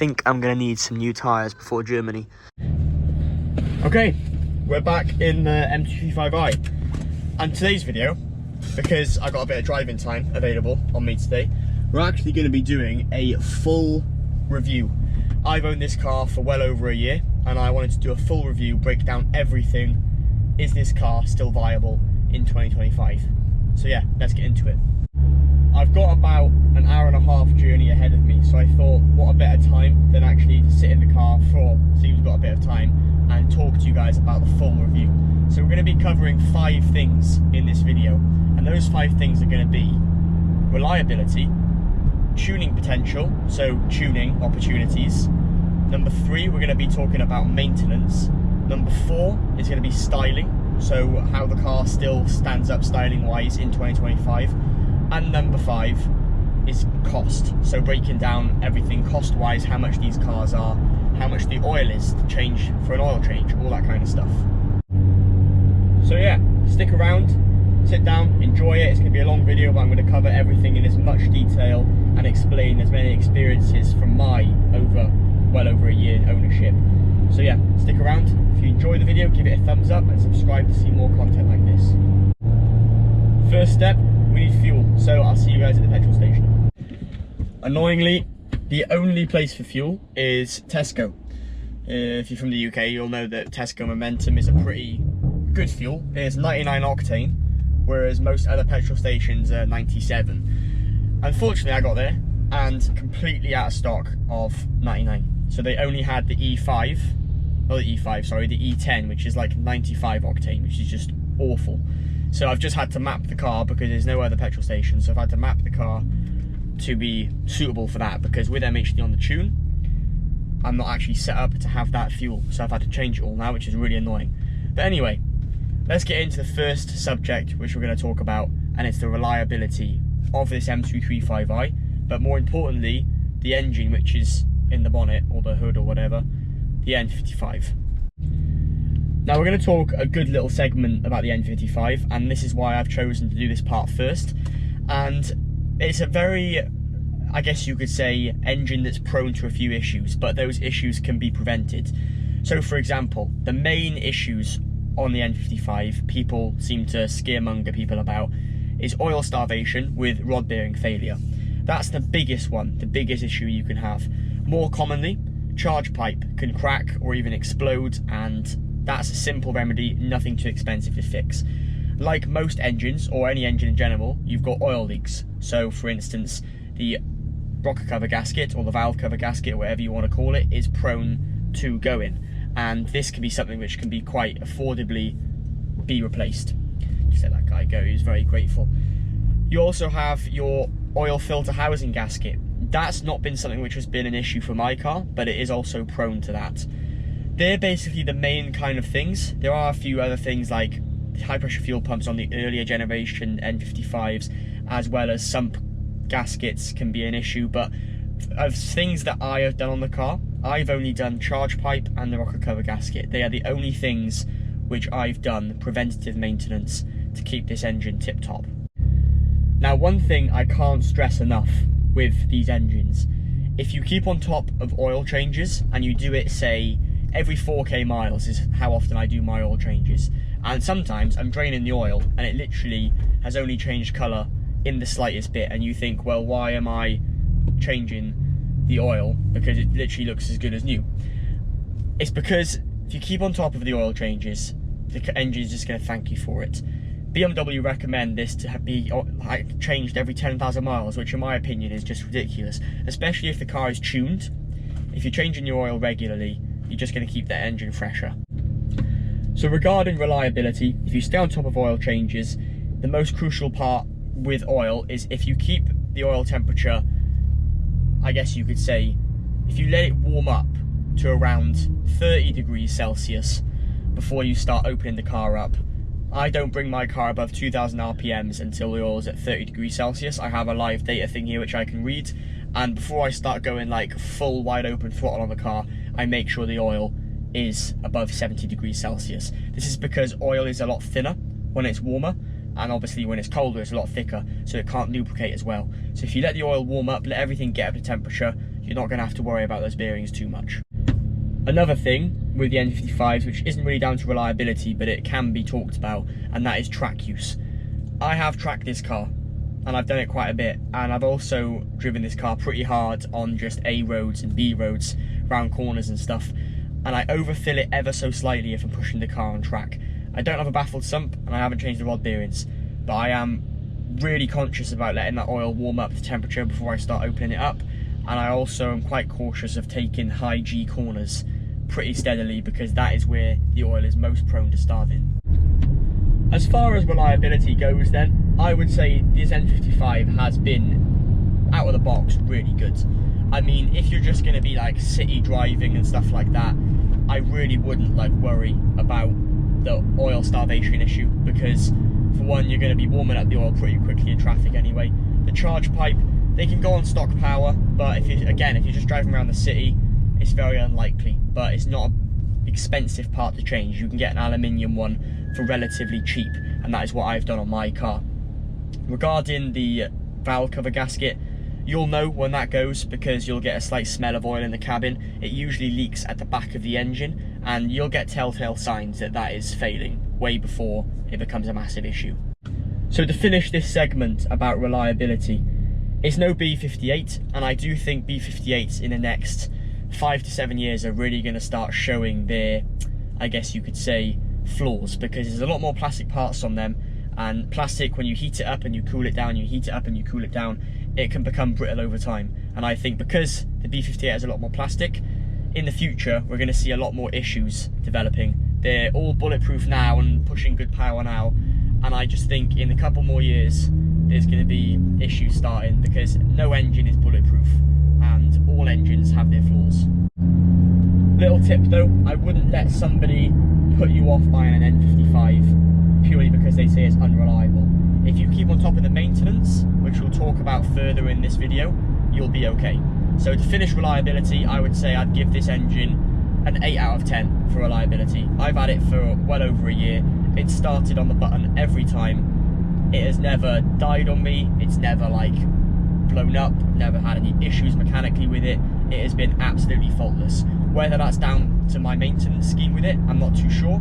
think I'm going to need some new tyres before Germany. Okay, we're back in the M235i. And today's video, because I got a bit of driving time available on me today, we're actually going to be doing a full review. I've owned this car for well over a year, and I wanted to do a full review, break down everything. Is this car still viable in 2025? So yeah, let's get into it. I've got about an hour and a half journey ahead of me, so I thought what a better time than actually to sit in the car for, so you've got a bit of time, and talk to you guys about the full review. So we're going to be covering 5 things in this video, and those 5 things are going to be reliability, tuning potential, so tuning opportunities. Number 3, we're going to be talking about maintenance. Number 4 is going to be styling, so how the car still stands up styling wise in 2025. And number 5 is cost, so breaking down everything cost wise, how much these cars are, how much the oil is to change for an oil change, all that kind of stuff. So yeah, stick around, sit down, enjoy it. It's going to be a long video, but I'm going to cover everything in as much detail and explain as many experiences from my well over a year in ownership. So yeah, stick around. If you enjoy the video, give it a thumbs up and subscribe to see more content like this. First step, we need fuel, so I'll see you guys at the petrol station. Annoyingly, the only place for fuel is Tesco. If you're from the UK, you'll know that Tesco Momentum is a pretty good fuel. It's 99 octane, whereas most other petrol stations are 97. Unfortunately, I got there and completely out of stock of 99. So they only had the E5, not the E5, sorry, the E10, which is like 95 octane, which is just awful. So I've just had to map the car because there's no other petrol station, so I've had to map the car to be suitable for that, because with MHD on the tune, I'm not actually set up to have that fuel, so I've had to change it all now, which is really annoying. But anyway, let's get into the first subject which we're going to talk about, and it's the reliability of this M235i, but more importantly, the engine which is in the bonnet, or the hood or whatever, the N55. Now we're going to talk a good little segment about the N55, and this is why I've chosen to do this part first. And it's a very, I guess you could say, engine that's prone to a few issues, but those issues can be prevented. So for example, the main issues on the N55 people seem to scaremonger people about is oil starvation with rod bearing failure. That's the biggest one, the biggest issue you can have. More commonly, charge pipe can crack or even explode, and that's a simple remedy, nothing too expensive to fix. Like most engines, or any engine in general, you've got oil leaks. So for instance, the rocker cover gasket, or the valve cover gasket, whatever you want to call it, is prone to going. And this can be something which can be quite affordably be replaced. Just let that guy go, he's very grateful. You also have your oil filter housing gasket. That's not been something which has been an issue for my car, but it is also prone to that. They're basically the main kind of things. There are a few other things like high pressure fuel pumps on the earlier generation N55s, as well as sump gaskets can be an issue, but of things that I have done on the car, I've only done charge pipe and the rocker cover gasket. They are the only things which I've done preventative maintenance to keep this engine tip top. Now, one thing I can't stress enough with these engines, if you keep on top of oil changes and you do it, say, every 4k miles is how often I do my oil changes, and sometimes I'm draining the oil and it literally has only changed colour in the slightest bit, and you think, well, why am I changing the oil, because it literally looks as good as new? It's because if you keep on top of the oil changes, the engine's just going to thank you for it. BMW recommend this to be changed every 10,000 miles, which in my opinion is just ridiculous, especially if the car is tuned. If you're changing your oil regularly, you're just going to keep that engine fresher. So regarding reliability, if you stay on top of oil changes, the most crucial part with oil is if you keep the oil temperature, I guess you could say, if you let it warm up to around 30 degrees Celsius before you start opening the car up. I don't bring my car above 2000 RPMs until the oil is at 30 degrees Celsius. I have a live data thing here which I can read, and before I start going like full wide open throttle on the car, I make sure the oil is above 70 degrees Celsius. This is because oil is a lot thinner when it's warmer, and obviously when it's colder it's a lot thicker, so it can't lubricate as well. So if you let the oil warm up, let everything get up to temperature, you're not going to have to worry about those bearings too much. Another thing with the N55s, which isn't really down to reliability, but it can be talked about, and that is track use. I have tracked this car, and I've done it quite a bit, and I've also driven this car pretty hard on just A roads and B roads, round corners and stuff, and I overfill it ever so slightly if I'm pushing the car on track. I don't have a baffled sump, and I haven't changed the rod bearings, but I am really conscious about letting that oil warm up to temperature before I start opening it up, and I also am quite cautious of taking high G corners pretty steadily, because that is where the oil is most prone to starving. As far as reliability goes then, I would say this N55 has been, out of the box, really good. I mean, if you're just going to be like city driving and stuff like that, I really wouldn't like worry about the oil starvation issue, because for one, you're going to be warming up the oil pretty quickly in traffic anyway. The charge pipe, they can go on stock power, but if you're just driving around the city, it's very unlikely, but it's not an expensive part to change. You can get an aluminium one for relatively cheap, and that is what I've done on my car. Regarding the valve cover gasket, you'll know when that goes, because you'll get a slight smell of oil in the cabin. It usually leaks at the back of the engine, and you'll get telltale signs that that is failing way before it becomes a massive issue. So to finish this segment about reliability, it's no B58, and I do think B58s in the next 5 to 7 years are really going to start showing their, I guess you could say, flaws, because there's a lot more plastic parts on them, and plastic, when you heat it up and you cool it down, you heat it up and you cool it down, it can become brittle over time. And I think because the B58 has a lot more plastic, in the future we're going to see a lot more issues developing. They're all bulletproof now and pushing good power now, and I just think in a couple more years there's going to be issues starting, because no engine is bulletproof and all engines have their flaws. Little tip though, I wouldn't let somebody put you off buying an N55 purely because they say it's unreliable. If you keep on top of the maintenance, which we'll talk about further in this video, you'll be okay. So to finish reliability, I would say I'd give this engine an 8 out of 10 for reliability. I've had it for well over a year. It's started on the button every time. It has never died on me. It's never like blown up. I've never had any issues mechanically with it. It has been absolutely faultless. Whether that's down to my maintenance scheme with it, I'm not too sure.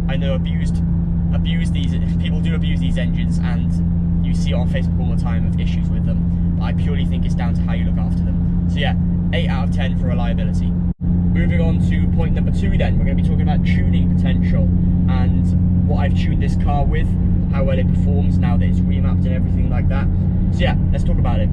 I know people do abuse these engines, and you see it on Facebook all the time of issues with them. But I purely think it's down to how you look after them. So yeah, 8 out of 10 for reliability. Moving on to point number 2 then, we're going to be talking about tuning potential and what I've tuned this car with, how well it performs now that it's remapped and everything like that. So yeah, let's talk about it.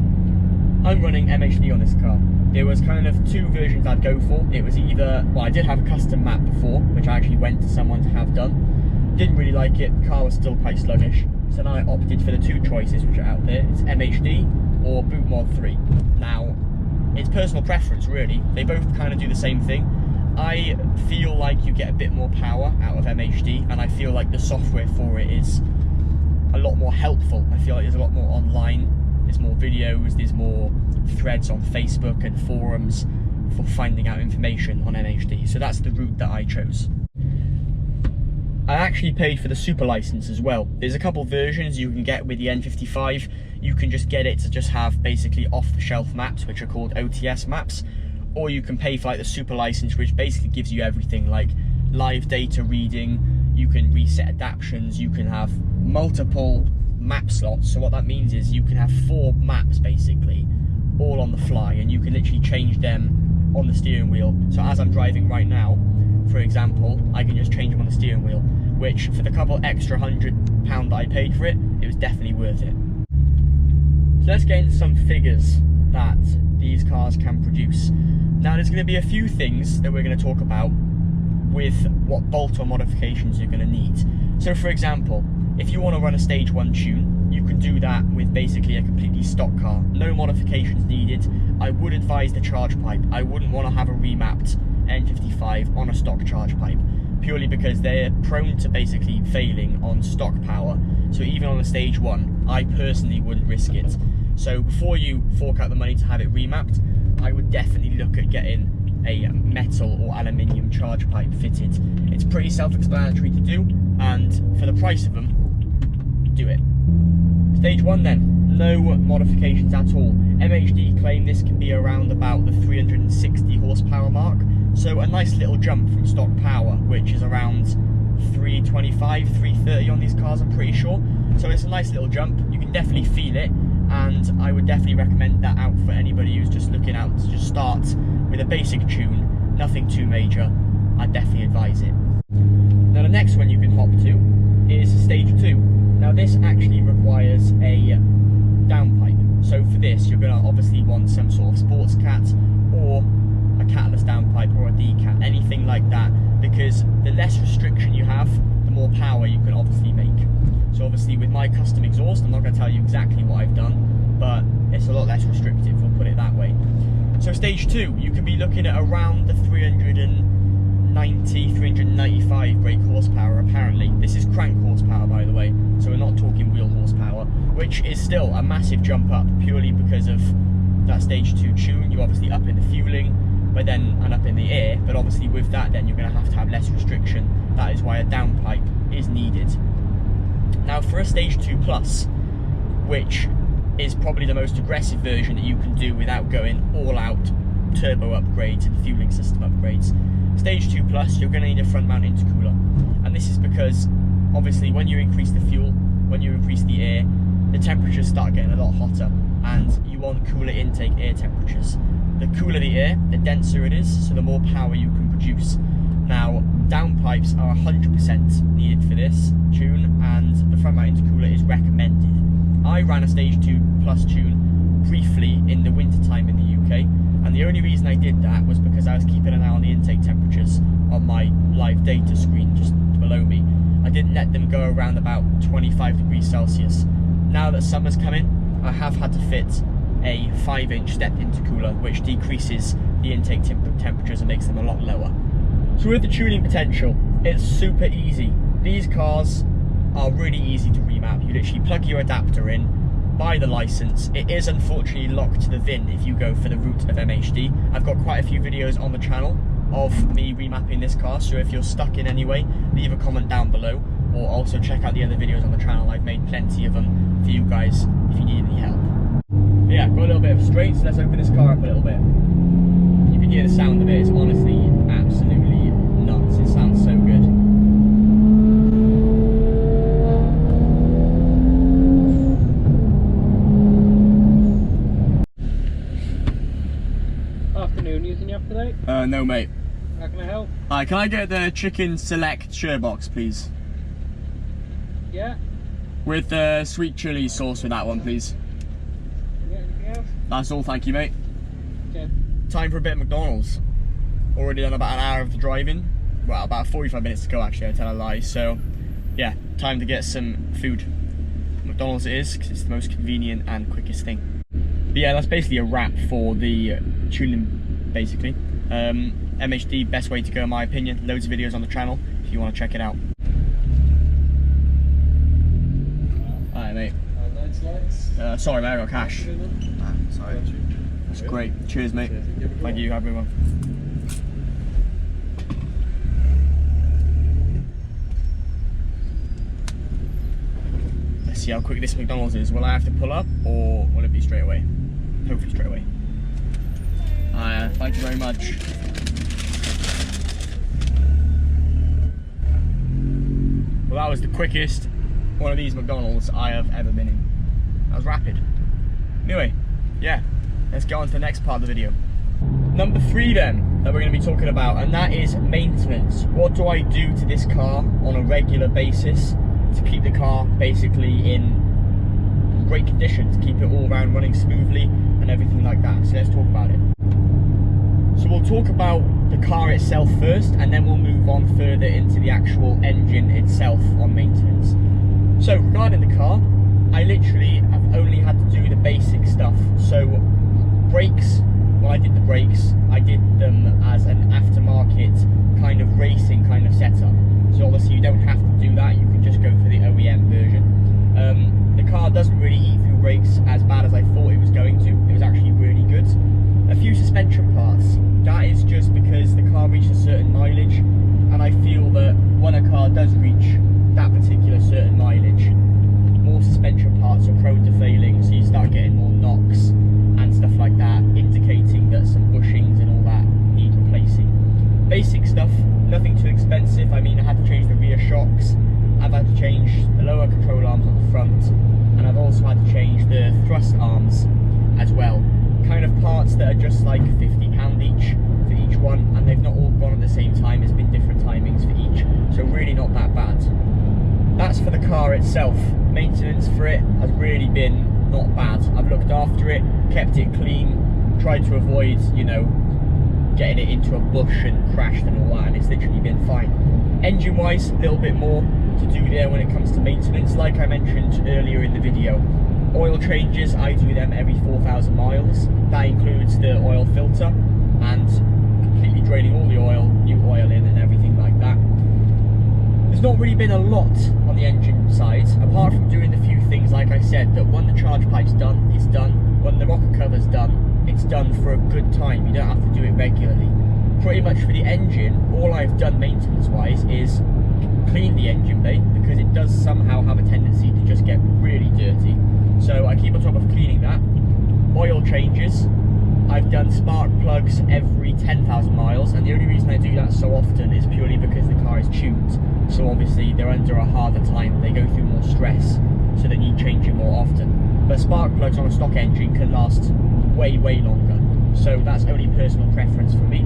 I'm running MHD on this car. There was kind of 2 versions I'd go for. It was either, well, I did have a custom map before, which I actually went to someone to have done. Didn't really like it, the car was still quite sluggish. So now I opted for the 2 choices which are out there. It's MHD or Boot Mod 3. Now, it's personal preference really. They both kind of do the same thing. I feel like you get a bit more power out of MHD, and I feel like the software for it is a lot more helpful. I feel like there's a lot more online. There's more videos, there's more threads on Facebook and forums for finding out information on MHD. So that's the route that I chose. I actually paid for the super license as well. There's a couple versions you can get with the N55. You can just get it to just have basically off-the-shelf maps, which are called OTS maps, or you can pay for like the super license, which basically gives you everything like live data reading, you can reset adaptions, you can have multiple map slots. So what that means is you can have 4 maps basically, all on the fly, and you can literally change them on the steering wheel. So as I'm driving right now, for example, I can just change them on the steering wheel, which for the couple extra £100 that I paid for it, it was definitely worth it. So let's get into some figures that these cars can produce. Now there's going to be a few things that we're going to talk about with what bolt-on modifications you're going to need. So for example, if you want to run a stage 1 tune, you can do that with basically a completely stock car. No modifications needed. I would advise the charge pipe. I wouldn't want to have a remapped N55 on a stock charge pipe, purely because they're prone to basically failing on stock power. So even on a stage 1, I personally wouldn't risk it. So before you fork out the money to have it remapped, I would definitely look at getting a metal or aluminium charge pipe fitted. It's pretty self-explanatory to do, and for the price of them, do it. Stage 1 then, no modifications at all. MHD claim this can be around about the 360 horsepower mark, so a nice little jump from stock power, which is around 325, 330 on these cars, I'm pretty sure. So it's a nice little jump. You can definitely feel it, and I would definitely recommend that out for anybody who's just looking out to just start with a basic tune, nothing too major. I'd definitely advise it. Now the next one you can hop to is stage 2. Now this actually requires a downpipe. So for this, you're going to obviously want some sort of sports cat or a catless downpipe or a D-cat, anything like that, because the less restriction you have, the more power you can obviously make. So obviously with my custom exhaust, I'm not going to tell you exactly what I've done, but it's a lot less restrictive, we'll put it that way. So stage 2, you could be looking at around the 390, 395 brake horsepower apparently. This is crank horsepower, by the way, so we're not talking wheel horsepower, which is still a massive jump up purely because of that stage 2 tune. You obviously up in the fueling, but then and up in the air, but obviously with that then you're going to have less restriction. That is why a downpipe is needed. Now for a stage 2 plus, which is probably the most aggressive version that you can do without going all out turbo upgrades and fueling system upgrades, stage 2 plus, you're going to need a front mount intercooler. And this is because obviously when you increase the fuel, when you increase the air, the temperatures start getting a lot hotter, and you want cooler intake air temperatures. The cooler the air, the denser it is, so the more power you can produce. Now, downpipes are 100% needed for this tune, and the front mount intercooler is recommended. I ran a stage 2 plus tune briefly in the winter time in the UK, and the only reason I did that was because I was keeping an eye on the intake temperatures on my live data screen just below me. I didn't let them go around about 25 degrees Celsius. Now that summer's coming, I have had to fit a 5-inch stepped intercooler, which decreases the intake temperatures and makes them a lot lower. So with the tuning potential, it's super easy. These cars are really easy to remap. You literally plug your adapter in, buy the license. It is unfortunately locked to the VIN if you go for the route of MHD. I've got quite a few videos on the channel of me remapping this car, so if you're stuck in any way, leave a comment down below, or also check out the other videos on the channel. I've made plenty of them for you guys if you need any help. But yeah, got a little bit of straight, so let's open this car up a little bit. You can hear the sound of it, it's honestly absolutely nuts. It sounds so good. Afternoon, using you up today? No mate. How can I help? Hi, can I get the chicken select share box, please? Yeah? With the sweet chili sauce with that one, please. Yeah, anything else? That's all, thank you mate. Okay. Time for a bit of McDonald's. Already done about an hour of the driving. Well, about 45 minutes to go actually, I tell a lie. So, yeah, time to get some food. McDonald's it is, because it's the most convenient and quickest thing. But yeah, that's basically a wrap for the tuning, basically. MHD, best way to go in my opinion. Loads of videos on the channel if you want to check it out. Alright mate. Lights. Sorry mate, I got cash. Sorry. That's great. Cheers mate. Thank you, have a good one. Let's see how quick this McDonald's is. Will I have to pull up or will it be straight away? Hopefully straight away. Thank you very much. Well, that was the quickest one of these McDonald's I have ever been in. That was rapid. Anyway, yeah, let's get on to the next part of the video. Number 3 then, that we're going to be talking about, and that is maintenance. What do I do to this car on a regular basis to keep the car basically in great condition, to keep it all around running smoothly and everything like that? So let's talk about it. So we'll talk about the car itself first, and then we'll move on further into the actual engine itself on maintenance. So regarding the car, I literally have only had to do the basic stuff. So brakes, when I did the brakes, I did them as an aftermarket kind of racing kind of setup. So obviously you don't have to do that, you can just go for the OEM version. The car doesn't really eat through brakes as bad as I thought it was going to. It was actually really good. A few suspension parts. That is just because the car reached a certain mileage, and I feel that when a car does reach that particular certain mileage, more suspension parts are prone to failing, so you itself, maintenance for it has really been not bad. I've looked after it, kept it clean, tried to avoid, you know, getting it into a bush and crashed and all that, and it's literally been fine. Engine wise, a little bit more to do there when it comes to maintenance. Like I mentioned earlier in the video, oil changes, I do them every 4,000 miles. That includes the oil filter and completely draining all the oil, new oil in and everything like that. There's not really been a lot on the engine side, apart from doing the few things like I said, that when the charge pipe's done, it's done. When the rocker cover's done, it's done for a good time. You don't have to do it regularly. Pretty much for the engine, all I've done maintenance wise is clean the engine bay, because it does somehow have a tendency to just get really dirty. So I keep on top of cleaning that. Oil changes, I've done spark plugs every 10,000 miles, and the only reason I do that so often is purely because the car is tuned. So obviously they're under a harder time, they go through more stress, so they need changing more often. But spark plugs on a stock engine can last way longer, so that's only personal preference for me.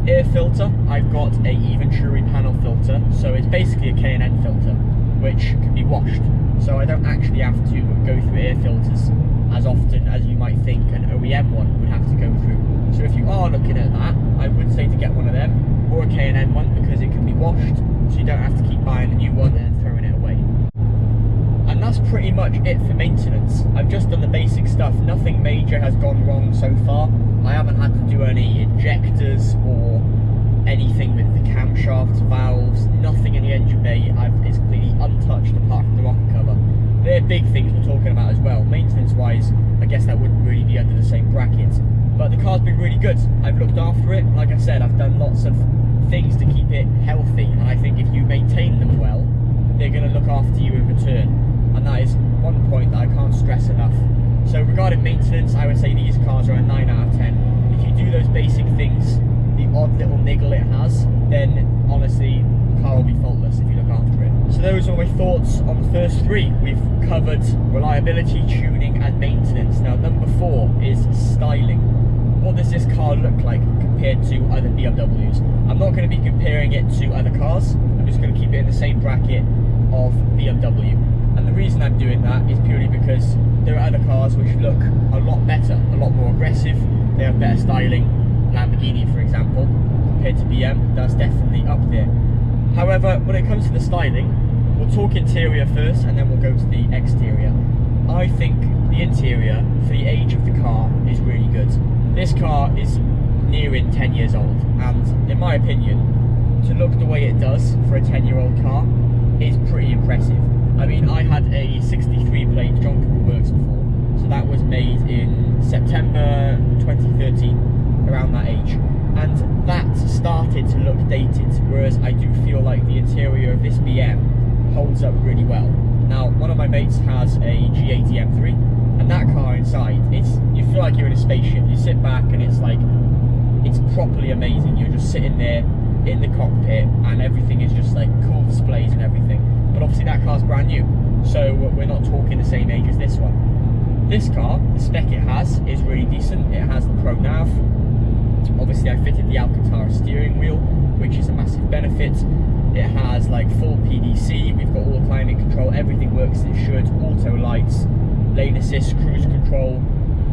Air filter, I've got a Venturi panel filter, so it's basically a K&N filter, which can be washed. So I don't actually have to go through air filters as often as you might think an OEM one would have to go through. So if you are looking at that, I would say to get one of them, or a K&N one, because it can be washed, so you don't have to keep buying a new one and then throwing it away. And that's pretty much it for maintenance. I've just done the basic stuff. Nothing major has gone wrong so far. I haven't had to do any injectors or anything with the camshafts, valves, nothing in the engine bay. It's completely untouched apart from the rocker cover. They're big things we're talking about as well. Maintenance wise, I guess that wouldn't really be under the same bracket. But the car's been really good. I've looked after it. Like I said, I've done lots of things to keep it healthy. And I think if you maintain them well, they're going to look after you in return. And that is one point that I can't stress enough. So regarding maintenance, I would say these cars are a 9 out of 10. If you do those basic things, the odd little niggle it has, then honestly, the car will be faultless if you look after it. So those are my thoughts on the first three. We've covered reliability, tuning and maintenance. Now number 4 is styling. What does this car look like compared to other BMWs? I'm not going to be comparing it to other cars. I'm just going to keep it in the same bracket of BMW. And the reason I'm doing that is purely because there are other cars which look a lot better, a lot more aggressive. They have better styling. Lamborghini, for example, compared to BM, that's definitely up there. However, when it comes to the styling, we'll talk interior first and then we'll go to the exterior. I think the interior, for the age of the car, is really good. This car is nearing 10 years old, and in my opinion, to look the way it does for a 10-year-old car is pretty impressive. I mean, I had a 63 plate John Cooper Works before, so that was made in September 2013, around that age, and that started to look dated, whereas I do feel like the interior of this BM holds up really well. Now, one of my mates has a G80 M3, and that car inside, you feel like you're in a spaceship. You sit back and it's like, it's properly amazing. You're just sitting there in the cockpit and everything is just like cool displays and everything. But obviously that car's brand new, so we're not talking the same age as this one. This car, the spec it has is really decent. It has the Pro Nav. Obviously I fitted the Alcantara steering wheel, which is a massive benefit. It has like full PDC, we've got all the climate control, everything works as it should, auto lights, lane assist, cruise control,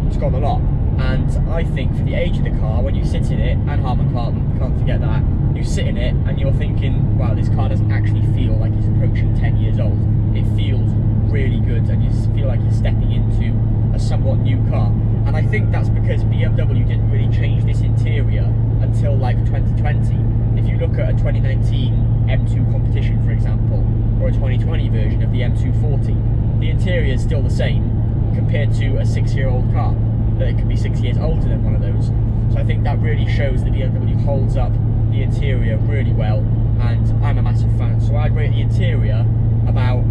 it's got a lot. And I think for the age of the car, when you sit in it, and Harman Kardon, can't forget that, you sit in it and you're thinking, wow, this car doesn't actually feel like it's approaching 10 years old. It feels really good and you feel like you're stepping into a somewhat new car. And I think that's because BMW didn't really change this interior until like 2020. If you look at a 2019 M2 competition, for example, or a 2020 version of the M240, the interior is still the same compared to a 6-year-old car. But it could be 6 years older than one of those. So I think that really shows that BMW holds up the interior really well, and I'm a massive fan. So I'd rate the interior about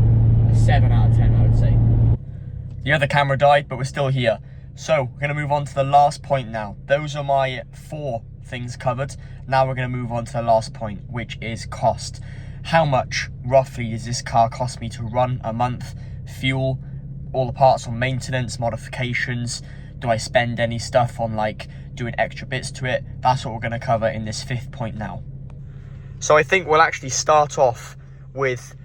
a 7 out of 10, I would say. The other camera died, but we're still here. So we're going to move on to the last point now. Those are my 4 things covered. Now we're going to move on to the last point, which is cost. How much roughly does this car cost me to run a month? Fuel, all the parts on maintenance, modifications. Do I spend any stuff on like doing extra bits to it? That's what we're going to cover in this 5th point now. So I think we'll actually start off with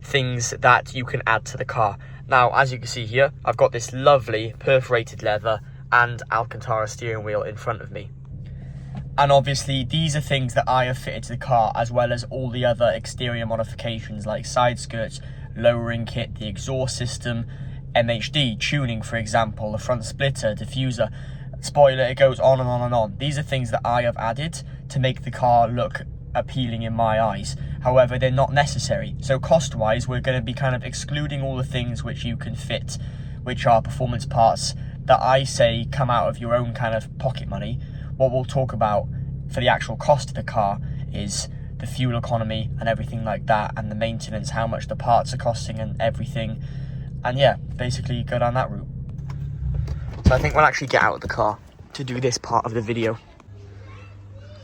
things that you can add to the car. Now, as you can see here, I've got this lovely perforated leather and Alcantara steering wheel in front of me. And obviously these are things that I have fitted to the car, as well as all the other exterior modifications like side skirts, lowering kit, the exhaust system, MHD, tuning for example, the front splitter, diffuser, spoiler, it goes on and on and on. These are things that I have added to make the car look appealing in my eyes. However, they're not necessary. So cost wise, we're going to be kind of excluding all the things which you can fit, which are performance parts that I say come out of your own kind of pocket money. What we'll talk about for the actual cost of the car is the fuel economy and everything like that, and the maintenance, how much the parts are costing and everything. And yeah, basically go down that route. So I think we'll actually get out of the car to do this part of the video.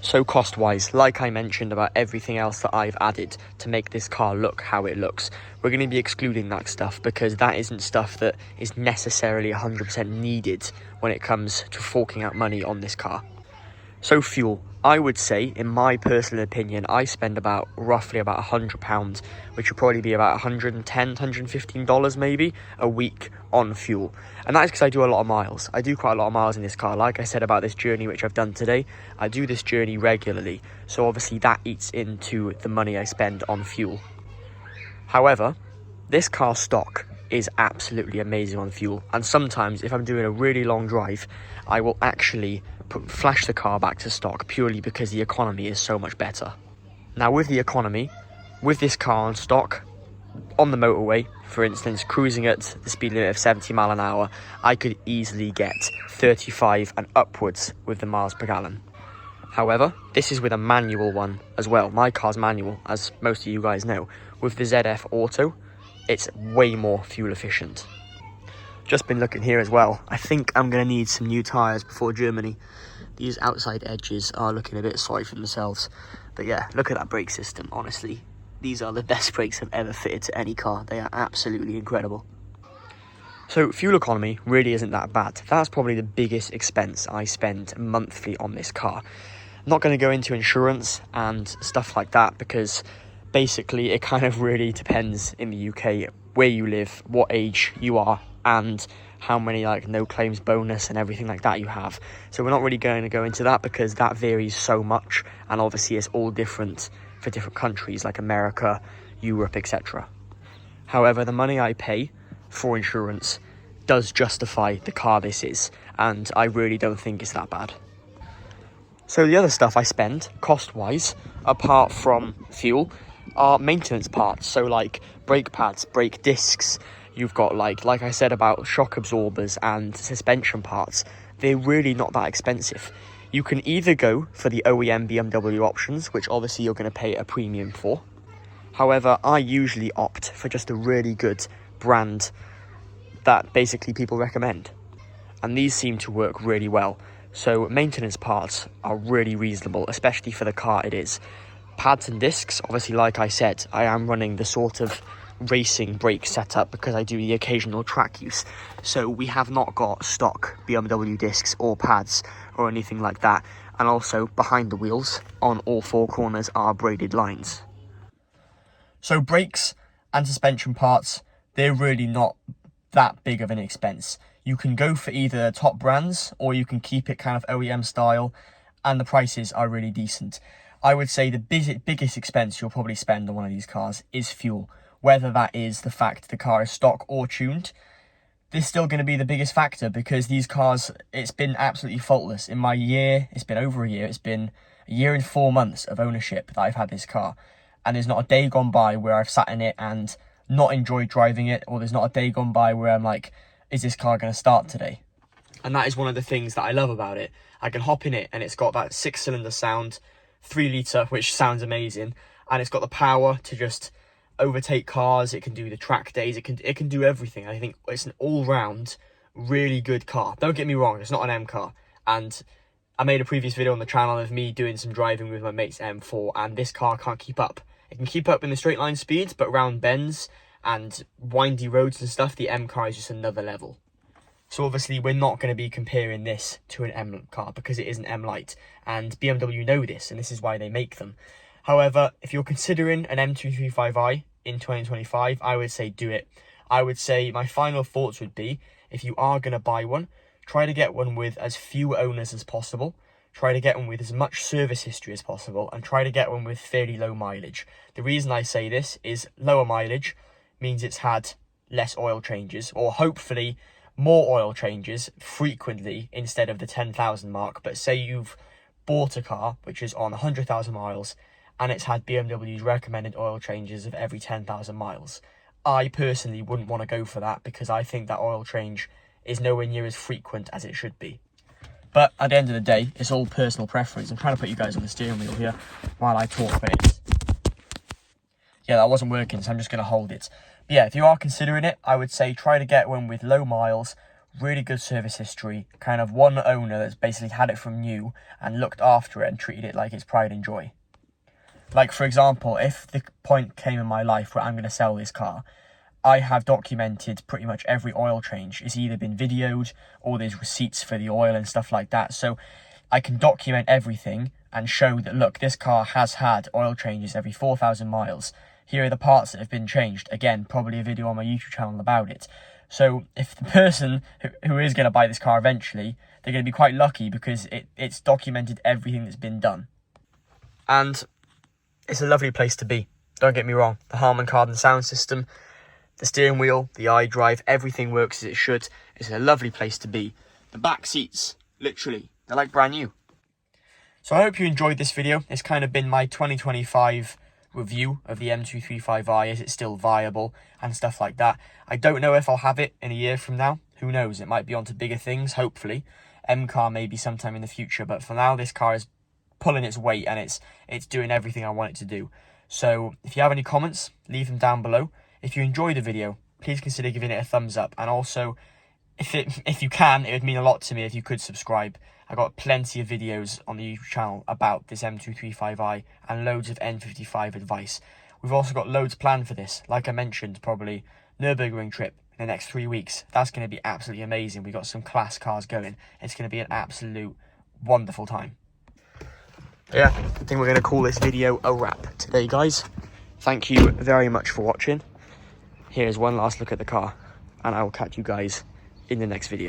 So cost-wise, like I mentioned about everything else that I've added to make this car look how it looks, we're going to be excluding that stuff because that isn't stuff that is necessarily 100% needed when it comes to forking out money on this car. So fuel, I would say, in my personal opinion, I spend roughly about £100, which would probably be about $110, $115 maybe a week on fuel. And that is because I do a lot of miles. I do quite a lot of miles in this car. Like I said about this journey which I've done today, I do this journey regularly. So obviously that eats into the money I spend on fuel. However, this car's stock is absolutely amazing on fuel. And sometimes if I'm doing a really long drive, I will actually flash the car back to stock purely because the economy is so much better. Now with the economy, with this car on stock, on the motorway, for instance, cruising at the speed limit of 70 mile an hour, I could easily get 35 and upwards with the miles per gallon. However, this is with a manual one as well. My car's manual, as most of you guys know. With the ZF Auto, it's way more fuel efficient. Just been looking here as well. I think I'm going to need some new tyres before Germany. These outside edges are looking a bit sorry for themselves. But yeah, look at that brake system, honestly. These are the best brakes I've ever fitted to any car. They are absolutely incredible. So fuel economy really isn't that bad. That's probably the biggest expense I spend monthly on this car. I'm not going to go into insurance and stuff like that because basically it kind of really depends in the UK where you live, what age you are, and how many no claims bonus and everything like that you have. So we're not really going to go into that because that varies so much, and obviously it's all different for different countries like America, Europe, etc. However, the money I pay for insurance does justify the car this is, and I really don't think it's that bad. So the other stuff I spend cost-wise, apart from fuel, are maintenance parts. So like brake pads, brake discs. You've got like I said about shock absorbers and suspension parts. They're really not that expensive. You can either go for the OEM BMW options, which obviously you're going to pay a premium for. However, I usually opt for just a really good brand that basically people recommend. And these seem to work really well. So maintenance parts are really reasonable, especially for the car it is. Pads and discs, obviously like I said, I am running the sort of racing brake setup because I do the occasional track use. So we have not got stock BMW discs or pads or anything like that. And also behind the wheels on all four corners are braided lines. So brakes and suspension parts, they're really not that big of an expense. You can go for either top brands or you can keep it kind of OEM style, and the prices are really decent. I would say the biggest expense you'll probably spend on one of these cars is fuel. Whether that is the fact the car is stock or tuned, this is still going to be the biggest factor because these cars, it's been absolutely faultless. In my year, it's been over a year, it's been a year and 4 months of ownership that I've had this car. And there's not a day gone by where I've sat in it and not enjoyed driving it, or there's not a day gone by where I'm like, is this car going to start today? And that is one of the things that I love about it. I can hop in it and it's got that 6-cylinder sound, 3 litre, which sounds amazing. And it's got the power to just overtake cars. It can do the track days. It can do everything. I think it's an all-round really good car. Don't get me wrong, it's not an M car. And I made a previous video on the channel of me doing some driving with my mate's M4, and this car can't keep up. It can keep up in the straight line speeds, but around bends and windy roads and stuff, the M car is just another level. So obviously we're not going to be comparing this to an M car because it is an M Lite, and BMW know this, and this is why they make them. However, if you're considering an M235i in 2025, I would say do it. I would say my final thoughts would be, if you are going to buy one, try to get one with as few owners as possible. Try to get one with as much service history as possible, and try to get one with fairly low mileage. The reason I say this is lower mileage means it's had less oil changes, or hopefully more oil changes frequently instead of the 10,000 mark. But say you've bought a car which is on 100,000 miles and it's had BMW's recommended oil changes of every 10,000 miles. I personally wouldn't want to go for that, because I think that oil change is nowhere near as frequent as it should be. But at the end of the day, it's all personal preference. I'm trying to put you guys on the steering wheel here while I talk, but it's... yeah, that wasn't working, so I'm just going to hold it. But yeah, if you are considering it, I would say try to get one with low miles, really good service history, kind of one owner that's basically had it from new and looked after it and treated it like its pride and joy. Like, for example, if the point came in my life where I'm going to sell this car, I have documented pretty much every oil change. It's either been videoed or there's receipts for the oil and stuff like that. So I can document everything and show that, look, this car has had oil changes every 4,000 miles. Here are the parts that have been changed. Again, probably a video on my YouTube channel about it. So if the person who is going to buy this car eventually, they're going to be quite lucky, because it's documented everything that's been done. And it's a lovely place to be. Don't get me wrong. The Harman Kardon sound system, the steering wheel, the iDrive, everything works as it should. It's a lovely place to be. The back seats, literally, they're like brand new. So I hope you enjoyed this video. It's kind of been my 2025 review of the M235i. Is it still viable and stuff like that. I don't know if I'll have it in a year from now. Who knows? It might be onto bigger things, hopefully. M car maybe sometime in the future, but for now this car is pulling its weight and it's doing everything I want it to do. So if you have any comments, leave them down below. If you enjoyed the video, please consider giving it a thumbs up, and also if you can, it would mean a lot to me if you could subscribe. I got plenty of videos on the YouTube channel about this M235i and loads of N55 advice. We've also got loads planned for this. Like I mentioned, probably Nürburgring trip in the next 3 weeks. That's going to be absolutely amazing. We've got some class cars going. It's going to be an absolute wonderful time. Yeah, I think we're going to call this video a wrap today, guys. Thank you very much for watching. Here's one last look at the car, and I will catch you guys in the next video.